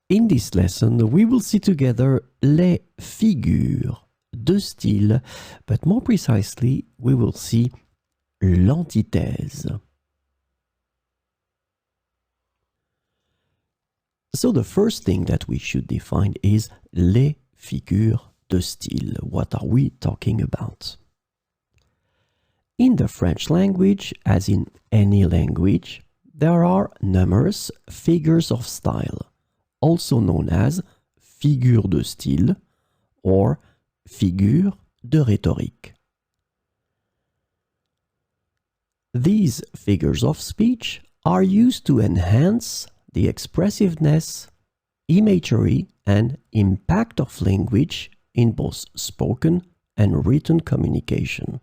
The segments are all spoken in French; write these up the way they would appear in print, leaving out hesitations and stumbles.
In this lesson, we will see together les figures de style, but more precisely, we will see l'antithèse. So the first thing that we should define is les figures de style. What are we talking about? In the French language, as in any language, there are numerous figures of style, also known as figures de style or figures de rhétorique. These figures of speech are used to enhance the expressiveness, imagery, and impact of language in both spoken and written communication.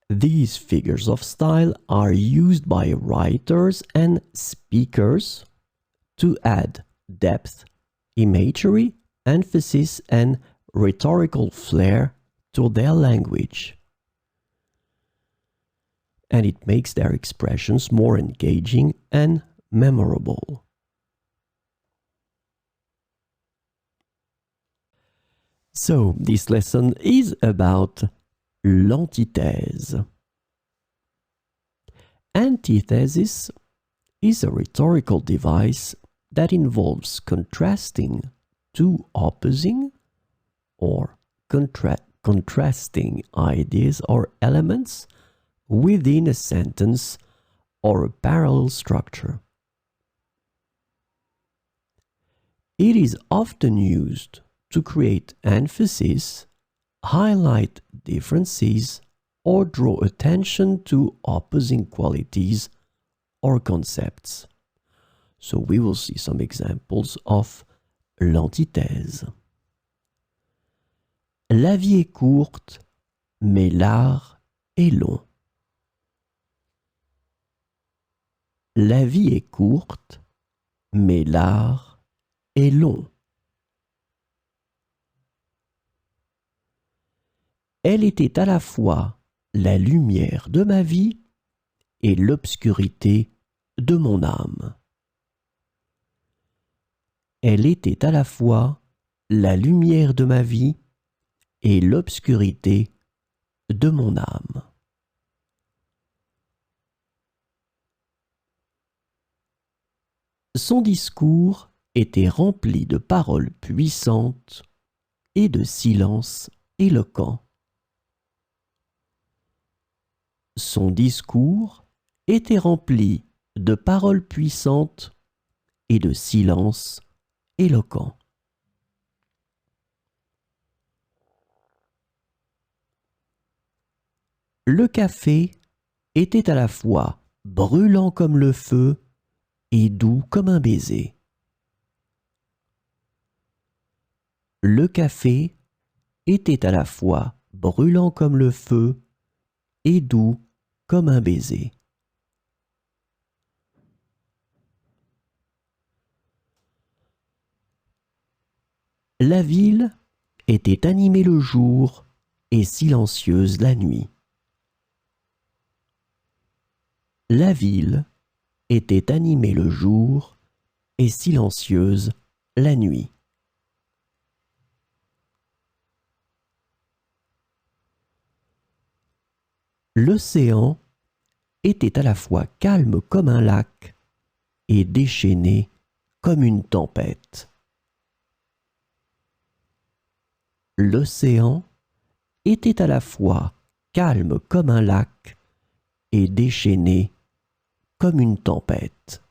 These figures of style are used by writers and speakers to add depth, imagery, emphasis, and rhetorical flair to their language. And it makes their expressions more engaging and memorable. So, this lesson is about l'antithèse. Antithesis is a rhetorical device that involves contrasting two opposing or contrasting ideas or elements within a sentence or a parallel structure. It is often used to create emphasis, highlight differences, or draw attention to opposing qualities or concepts. So we will see some examples of l'antithèse. La vie est courte, mais l'art est long. La vie est courte, mais l'art est long. Elle était à la fois la lumière de ma vie et l'obscurité de mon âme. Elle était à la fois la lumière de ma vie et l'obscurité de mon âme. Son discours était rempli de paroles puissantes et de silences éloquents. Son discours était rempli de paroles puissantes et de silences éloquents. Le café était à la fois brûlant comme le feu et doux comme un baiser. Le café était à la fois brûlant comme le feu et doux comme un baiser. La ville était animée le jour et silencieuse la nuit. La ville était animée le jour et silencieuse la nuit. L'océan était à la fois calme comme un lac et déchaîné comme une tempête. L'océan était à la fois calme comme un lac et déchaîné comme une tempête.